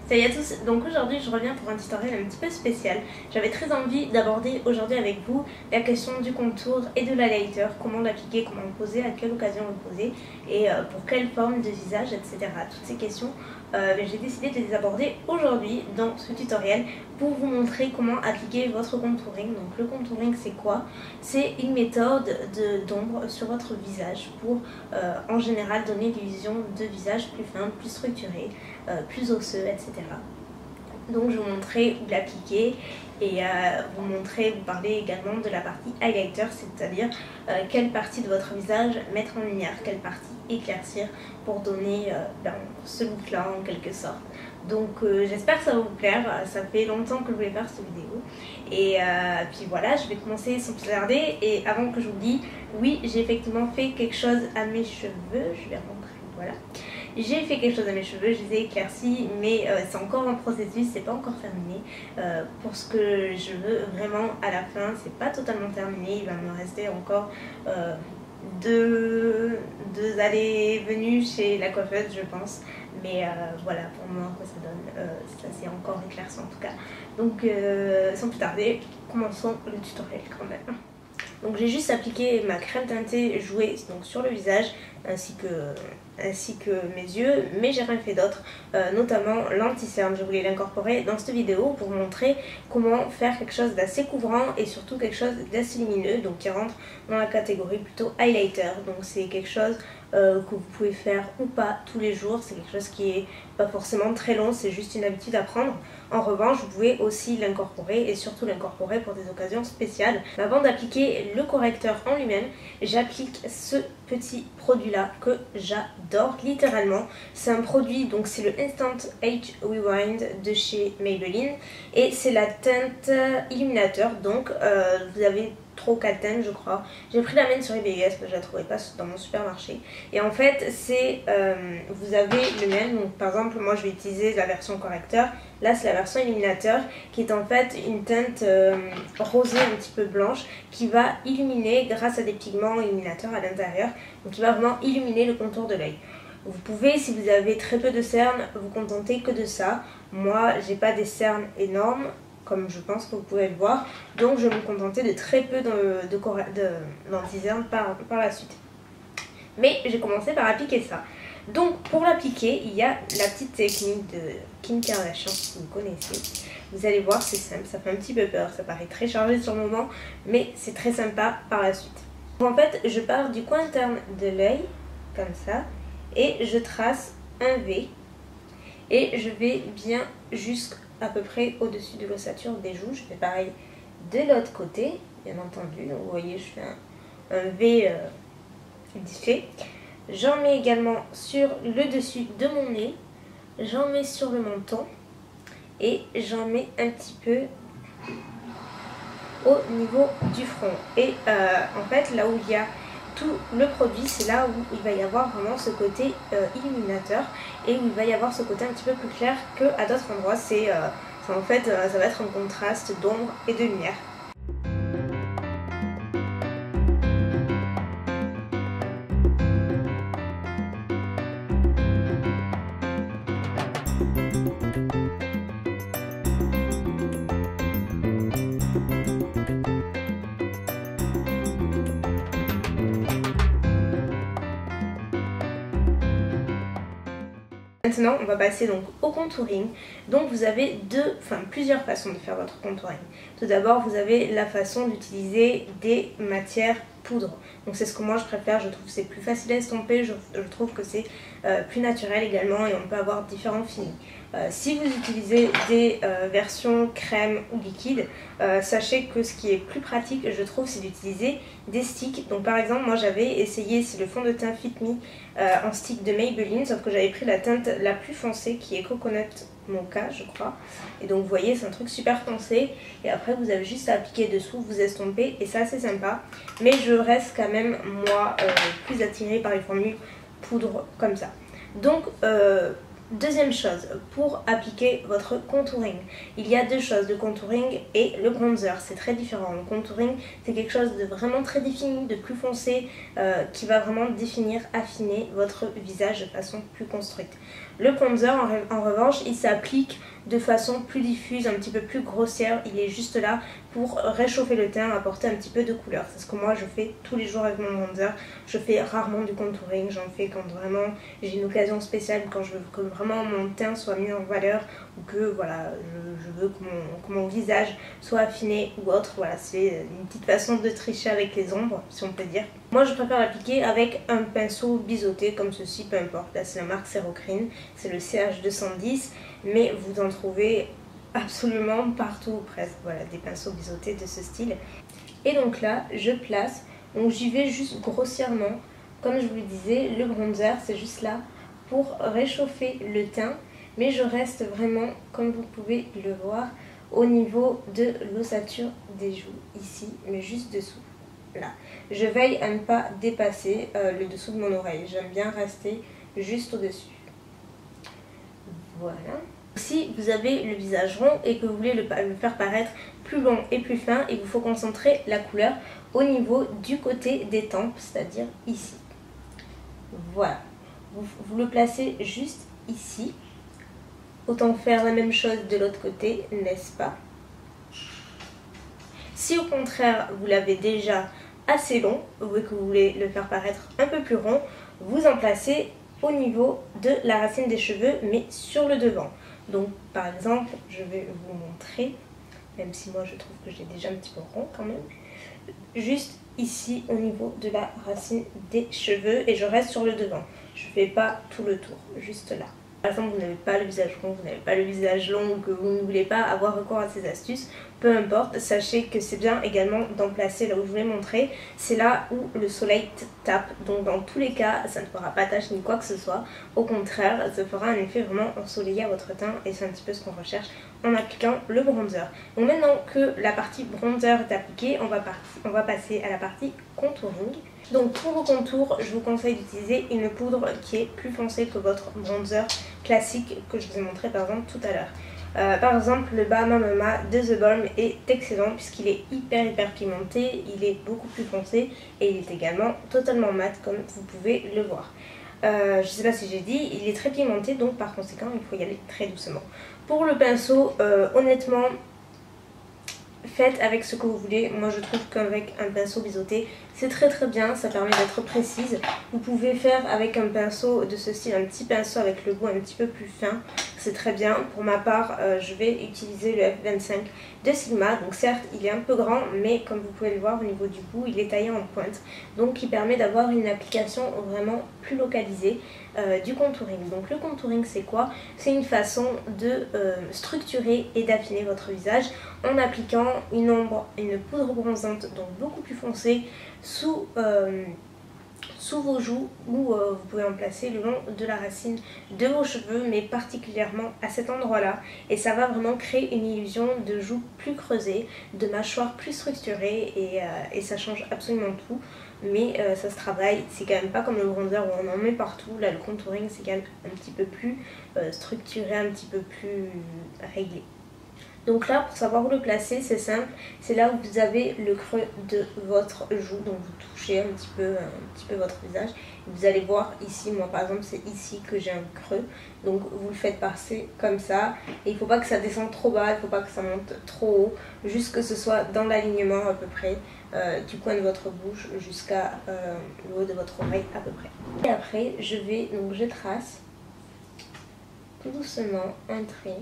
Salut à tous, donc aujourd'hui je reviens pour un tutoriel un petit peu spécial. J'avais très envie d'aborder aujourd'hui avec vous la question du contour et de l'highlighter, comment l'appliquer, comment le poser, à quelle occasion le poser et pour quelle forme de visage, etc. Toutes ces questions, j'ai décidé de les aborder aujourd'hui dans ce tutoriel pour vous montrer comment appliquer votre contouring. Donc le contouring c'est quoi? C'est une méthode d'ombre sur votre visage pour en général donner l'illusion de visage plus fin, plus structuré, plus osseux, etc. Donc je vais vous montrer où l'appliquer et vous parler également de la partie highlighter, c'est-à-dire quelle partie de votre visage mettre en lumière, quelle partie éclaircir pour donner ce look là en quelque sorte. Donc j'espère que ça va vous plaire, ça fait longtemps que je voulais faire cette vidéo et puis voilà, je vais commencer sans plus tarder. Et avant que j'oublie, oui, j'ai effectivement fait quelque chose à mes cheveux, je vais montrer, voilà. J'ai fait quelque chose à mes cheveux, je les ai éclaircis, mais c'est encore en processus, c'est pas encore terminé. Pour ce que je veux vraiment à la fin, c'est pas totalement terminé, il va me rester encore deux allées venues chez la coiffeuse, je pense. Mais voilà, pour moi, quoi ça donne, ça c'est encore éclairci en tout cas. Donc sans plus tarder, commençons le tutoriel quand même. Donc j'ai juste appliqué ma crème teintée jouée donc sur le visage ainsi que mes yeux, mais j'ai rien fait d'autre, notamment l'anti-cerne. Je voulais l'incorporer dans cette vidéo pour vous montrer comment faire quelque chose d'assez couvrant et surtout quelque chose d'assez lumineux, donc qui rentre dans la catégorie plutôt highlighter. Donc c'est quelque chose que vous pouvez faire ou pas tous les jours, c'est quelque chose qui est pas forcément très long, c'est juste une habitude à prendre. En revanche, vous pouvez aussi l'incorporer et surtout l'incorporer pour des occasions spéciales. Avant d'appliquer le correcteur en lui-même, j'applique ce petit produit là que j'adore littéralement. C'est un produit, donc c'est le Instant Age Rewind de chez Maybelline et c'est la teinte illuminateur. Donc vous avez 3 ou 4 teintes je crois. J'ai pris la mienne sur eBay parce que je la trouvais pas dans mon supermarché. Et en fait c'est vous avez le même, donc par exemple moi je vais utiliser la version correcteur. Là c'est la version illuminateur qui est en fait une teinte rosée un petit peu blanche qui va illuminer grâce à des pigments illuminateurs à l'intérieur. Donc qui va vraiment illuminer le contour de l'œil. Vous pouvez, si vous avez très peu de cernes, vous contenter que de ça. Moi j'ai pas des cernes énormes, comme je pense que vous pouvez le voir, donc je vais me contenter de très peu d'anti-cerne par la suite. Mais j'ai commencé par appliquer ça. Donc pour l'appliquer, il y a la petite technique de Kim Kardashian, si vous connaissez. Vous allez voir, c'est simple, ça fait un petit peu peur, ça paraît très chargé sur le moment, mais c'est très sympa par la suite. Donc en fait, je pars du coin interne de l'œil, comme ça, et je trace un V, et je vais bien jusqu'à peu près au-dessus de l'ossature des joues. Je fais pareil de l'autre côté, bien entendu. Donc vous voyez, je fais un V diffé. J'en mets également sur le dessus de mon nez, j'en mets sur le menton et j'en mets un petit peu au niveau du front. Et en fait, là où il y a tout le produit, c'est là où il va y avoir vraiment ce côté illuminateur et où il va y avoir ce côté un petit peu plus clair qu'à d'autres endroits. En fait, ça va être un contraste d'ombre et de lumière. Maintenant, on va passer donc au contouring. Donc vous avez plusieurs façons de faire votre contouring. Tout d'abord, vous avez la façon d'utiliser des matières poudre. Donc c'est ce que moi je préfère, je trouve que c'est plus facile à estomper, je trouve que c'est plus naturel également et on peut avoir différents finis. Si vous utilisez des versions crème ou liquide, sachez que ce qui est plus pratique, je trouve, c'est d'utiliser des sticks. Donc par exemple, moi j'avais essayé, c'est le fond de teint Fit Me en stick de Maybelline, sauf que j'avais pris la teinte la plus foncée qui est Coconut Mocha, je crois. Et donc vous voyez, c'est un truc super foncé. Et après, vous avez juste à appliquer dessous, vous estomper et c'est assez sympa. Mais je reste quand même, moi, plus attirée par les formules poudre comme ça. Donc, deuxième chose, pour appliquer votre contouring, il y a deux choses, le contouring et le bronzer, c'est très différent. Le contouring, c'est quelque chose de vraiment très défini, de plus foncé, qui va vraiment définir, affiner votre visage de façon plus construite. Le bronzer en revanche il s'applique de façon plus diffuse, un petit peu plus grossière. Il est juste là pour réchauffer le teint, apporter un petit peu de couleur. C'est ce que moi je fais tous les jours avec mon bronzer. Je fais rarement du contouring, j'en fais quand vraiment j'ai une occasion spéciale, quand je veux que vraiment mon teint soit mis en valeur ou que voilà, je veux que mon visage soit affiné ou autre. Voilà, c'est une petite façon de tricher avec les ombres, si on peut dire. Moi je préfère l'appliquer avec un pinceau biseauté comme ceci, peu importe. Là c'est la marque Serocrine, c'est le CH210, mais vous en trouvez absolument partout presque. Voilà, des pinceaux biseautés de ce style. Et donc là je place, donc j'y vais juste grossièrement. Comme je vous le disais, le bronzer c'est juste là pour réchauffer le teint, mais je reste vraiment, comme vous pouvez le voir, au niveau de l'ossature des joues, ici, mais juste dessous. Là. Je veille à ne pas dépasser le dessous de mon oreille. J'aime bien rester juste au-dessus. Voilà. Si vous avez le visage rond et que vous voulez le faire paraître plus long et plus fin, il vous faut concentrer la couleur au niveau du côté des tempes, c'est-à-dire ici. Voilà. Vous le placez juste ici. Autant faire la même chose de l'autre côté, n'est-ce pas? Si au contraire vous l'avez déjà assez long et que vous voulez le faire paraître un peu plus rond, vous en placez au niveau de la racine des cheveux mais sur le devant. Donc par exemple, je vais vous montrer, même si moi je trouve que j'ai déjà un petit peu rond quand même, juste ici au niveau de la racine des cheveux et je reste sur le devant. Je ne fais pas tout le tour, juste là. Par exemple, vous n'avez pas le visage rond, vous n'avez pas le visage long ou que vous ne voulez pas avoir recours à ces astuces, peu importe, sachez que c'est bien également d'en placer là où je vous l'ai montré. C'est là où le soleil tape, donc dans tous les cas, ça ne fera pas tache ni quoi que ce soit. Au contraire, ça fera un effet vraiment ensoleillé à votre teint et c'est un petit peu ce qu'on recherche en appliquant le bronzer. Donc maintenant que la partie bronzer est appliquée, on va passer à la partie contouring. Donc pour vos contours, je vous conseille d'utiliser une poudre qui est plus foncée que votre bronzer classique que je vous ai montré par exemple tout à l'heure. Par exemple le Bahama Mama de The Balm est excellent puisqu'il est hyper pigmenté, il est beaucoup plus foncé et il est également totalement mat comme vous pouvez le voir. Je ne sais pas si j'ai dit, il est très pigmenté donc par conséquent il faut y aller très doucement. Pour le pinceau, honnêtement, faites avec ce que vous voulez. Moi je trouve qu'avec un pinceau biseauté c'est très bien, ça permet d'être précise. Vous pouvez faire avec un pinceau de ce style, un petit pinceau avec le bout un petit peu plus fin, c'est très bien. Pour ma part je vais utiliser le F25 de Sigma, donc certes il est un peu grand mais comme vous pouvez le voir au niveau du bout il est taillé en pointe, donc il permet d'avoir une application vraiment plus localisée du contouring. Donc le contouring c'est quoi? C'est une façon de structurer et d'affiner votre visage en appliquant une ombre, une poudre bronzante donc beaucoup plus foncée sous vos joues ou vous pouvez en placer le long de la racine de vos cheveux mais particulièrement à cet endroit là et ça va vraiment créer une illusion de joues plus creusées, de mâchoire plus structurée et ça change absolument tout. Mais ça se travaille, c'est quand même pas comme le bronzer où on en met partout. Là le contouring c'est quand même un petit peu plus structuré, un petit peu plus réglé. Donc là pour savoir où le placer c'est simple, c'est là où vous avez le creux de votre joue, donc vous touchez un petit peu votre visage. Vous allez voir ici, moi par exemple c'est ici que j'ai un creux, donc vous le faites passer comme ça. Et il ne faut pas que ça descende trop bas, il ne faut pas que ça monte trop haut, juste que ce soit dans l'alignement à peu près du coin de votre bouche jusqu'à le haut de votre oreille à peu près. Et après je trace tout doucement un trait.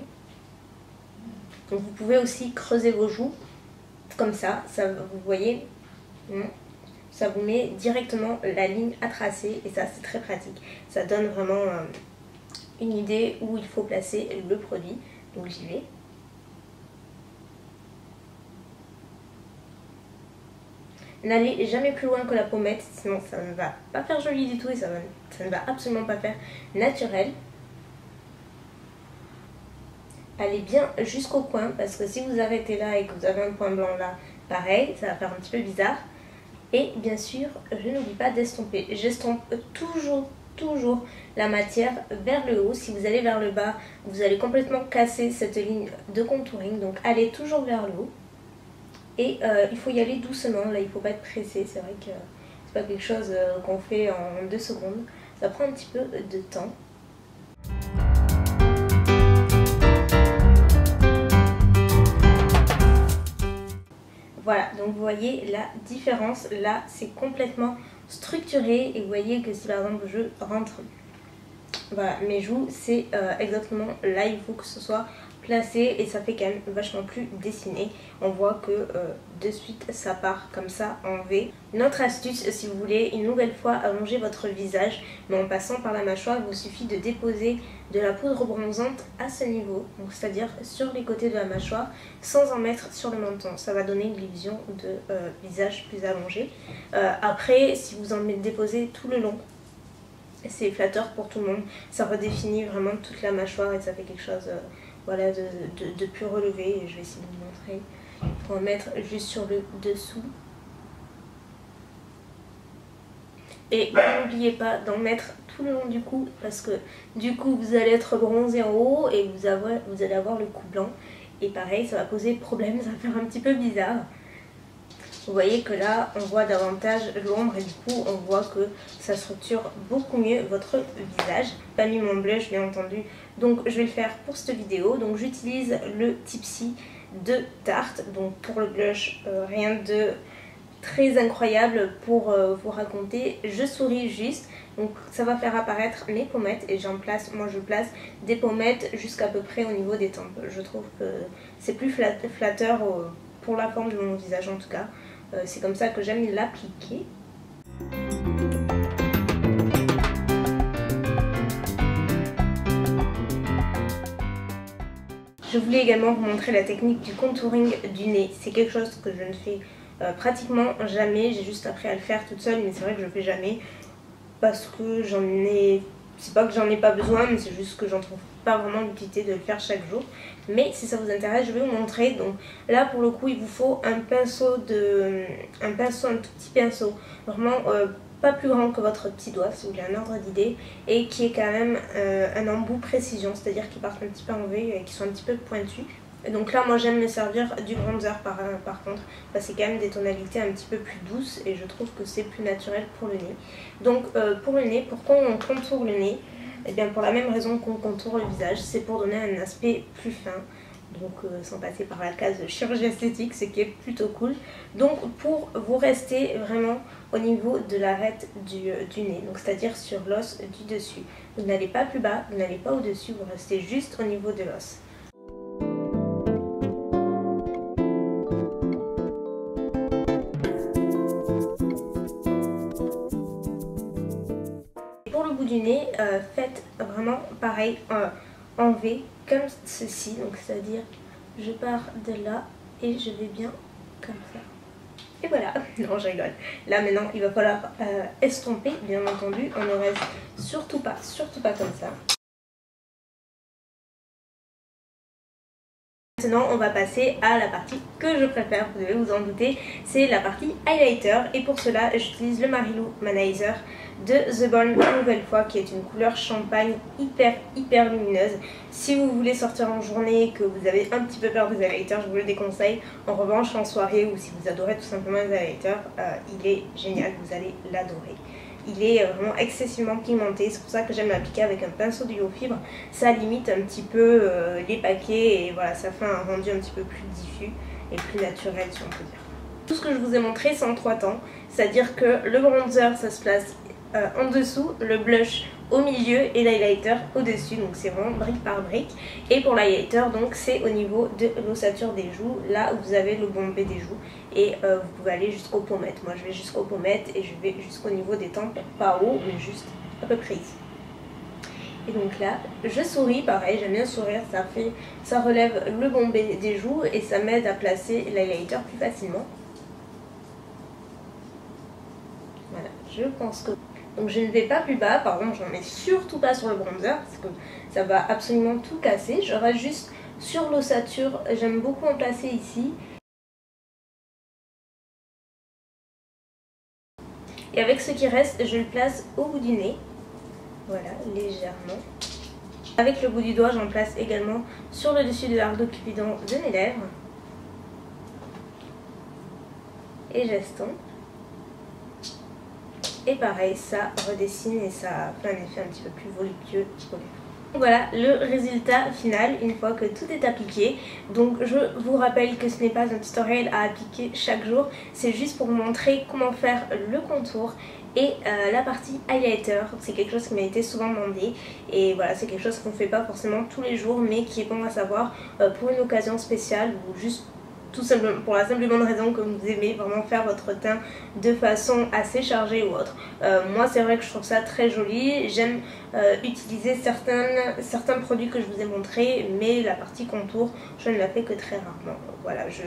Donc vous pouvez aussi creuser vos joues comme ça vous voyez, ça vous met directement la ligne à tracer et ça c'est très pratique. Ça donne vraiment une idée où il faut placer le produit. Donc j'y vais. N'allez jamais plus loin que la pommette, sinon ça ne va pas faire joli du tout et ça ne va absolument pas faire naturel. Allez bien jusqu'au coin parce que si vous arrêtez là et que vous avez un point blanc là, pareil, ça va faire un petit peu bizarre. Et bien sûr, je n'oublie pas d'estomper. J'estompe toujours la matière vers le haut. Si vous allez vers le bas, vous allez complètement casser cette ligne de contouring. Donc allez toujours vers le haut. Et il faut y aller doucement. Là, il ne faut pas être pressé. C'est vrai que c'est pas quelque chose qu'on fait en 2 secondes. Ça prend un petit peu de temps. donc vous voyez la différence. Là c'est complètement structuré et vous voyez que si par exemple je rentre voilà, mes joues, c'est exactement là il faut que ce soit placé et ça fait quand même vachement plus dessiné. On voit que de suite ça part comme ça en V. Une autre astuce, si vous voulez une nouvelle fois allonger votre visage, mais en passant par la mâchoire, il vous suffit de déposer de la poudre bronzante à ce niveau, c'est-à-dire sur les côtés de la mâchoire, sans en mettre sur le menton. Ça va donner l'illusion de visage plus allongé. Après, si vous en déposez tout le long, c'est flatteur pour tout le monde. Ça redéfinit vraiment toute la mâchoire et ça fait quelque chose voilà, de plus relevé. Et je vais essayer de vous montrer. Il faut en mettre juste sur le dessous. Et n'oubliez pas d'en mettre tout le long du cou parce que du coup vous allez être bronzé en haut et vous allez avoir le cou blanc. Et pareil, ça va poser problème, ça va faire un petit peu bizarre. Vous voyez que là, on voit davantage l'ombre et du coup, on voit que ça structure beaucoup mieux votre visage. Pas mis mon blush, bien entendu, donc je vais le faire pour cette vidéo. Donc j'utilise le Tipsy de Tarte. Donc pour le blush, rien de très incroyable pour vous raconter. Je souris juste, donc ça va faire apparaître mes pommettes et moi je place des pommettes jusqu'à peu près au niveau des tempes. Je trouve que c'est plus flatteur pour la forme de mon visage en tout cas. C'est comme ça que j'aime l'appliquer. Je voulais également vous montrer la technique du contouring du nez. C'est quelque chose que je ne fais pratiquement jamais. J'ai juste appris à le faire toute seule, mais c'est vrai que je ne le fais jamais parce que j'en ai... C'est pas que j'en ai pas besoin, mais c'est juste que j'en trouve pas vraiment l'utilité de le faire chaque jour. Mais si ça vous intéresse, je vais vous montrer. Donc là pour le coup il vous faut un pinceau, un tout petit pinceau, vraiment pas plus grand que votre petit doigt si vous voulez un ordre d'idée, et qui est quand même un embout précision, c'est-à-dire qui part un petit peu en V et qui sont un petit peu pointus. Et donc là moi j'aime me servir du bronzer par contre, parce que c'est quand même des tonalités un petit peu plus douces et je trouve que c'est plus naturel pour le nez. Donc pour le nez, pourquoi on contourne le nez? Et bien pour la même raison qu'on contourne le visage, c'est pour donner un aspect plus fin. Donc sans passer par la case chirurgie esthétique, ce qui est plutôt cool. Donc pour vous rester vraiment au niveau de l'arête du nez, donc c'est-à-dire sur l'os du dessus. Vous n'allez pas plus bas, vous n'allez pas au-dessus, vous restez juste au niveau de l'os. Pour le bout du nez, faites vraiment pareil en V comme ceci, donc c'est-à-dire je pars de là et je vais bien comme ça. Et voilà, non je rigole. Là maintenant il va falloir estomper, bien entendu, on ne reste surtout pas comme ça. Maintenant on va passer à la partie que je préfère, vous devez vous en douter, c'est la partie highlighter. Et pour cela j'utilise le Marilou Manizer de The Balm une nouvelle fois, qui est une couleur champagne hyper lumineuse. Si vous voulez sortir en journée et que vous avez un petit peu peur des highlighters, je vous le déconseille. En revanche en soirée ou si vous adorez tout simplement les highlighters, il est génial, vous allez l'adorer. Il est vraiment excessivement pigmenté, c'est pour ça que j'aime l'appliquer avec un pinceau d'huile aux fibres. Ça limite un petit peu les paquets et voilà, ça fait un rendu un petit peu plus diffus et plus naturel si on peut dire. Tout ce que je vous ai montré c'est en 3 temps, c'est-à-dire que le bronzer ça se place en dessous, le blush au milieu et l'highlighter au-dessus, donc c'est vraiment brique par brique. Et pour l'highlighter donc c'est au niveau de l'ossature des joues, là où vous avez le bombé des joues, et vous pouvez aller jusqu'aux pommettes. Moi je vais jusqu'aux pommettes et je vais jusqu'au niveau des tempes, pas haut mais juste à peu près ici. Et donc là je souris, pareil, j'aime bien sourire, ça relève le bombé des joues et ça m'aide à placer l'highlighter plus facilement. Voilà, je pense que... Donc je ne vais pas plus bas, par contre j'en mets surtout pas sur le bronzer parce que ça va absolument tout casser. Je reste juste sur l'ossature, j'aime beaucoup en placer ici. Et avec ce qui reste, je le place au bout du nez, voilà, légèrement. Avec le bout du doigt, j'en place également sur le dessus de l'arc de Cupidon de mes lèvres. Et j'estompe. Et pareil, ça redessine et ça fait un effet un petit peu plus voluptueux aux lèvres. Voilà le résultat final une fois que tout est appliqué. Donc je vous rappelle que ce n'est pas un tutoriel à appliquer chaque jour, c'est juste pour vous montrer comment faire le contour et la partie highlighter. C'est quelque chose qui m'a été souvent demandé et voilà, c'est quelque chose qu'on ne fait pas forcément tous les jours mais qui est bon à savoir pour une occasion spéciale ou juste tout simplement pour la simple bonne raison que vous aimez vraiment faire votre teint de façon assez chargée ou autre. Moi c'est vrai que je trouve ça très joli, j'aime utiliser certains produits que je vous ai montrés, mais la partie contour je ne la fais que très rarement. Voilà, je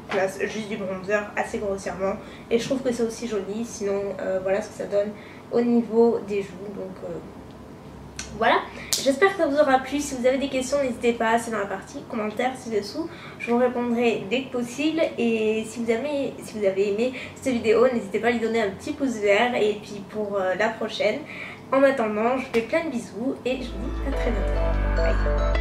place juste du bronzer assez grossièrement et je trouve que c'est aussi joli. Sinon voilà ce que ça donne au niveau des joues. Donc voilà, j'espère que ça vous aura plu. Si vous avez des questions, n'hésitez pas, c'est dans la partie commentaires ci-dessous. Je vous répondrai dès que possible. Et si vous avez aimé cette vidéo, n'hésitez pas à lui donner un petit pouce vert. Et puis pour la prochaine, en attendant, je vous fais plein de bisous et je vous dis à très bientôt. Bye.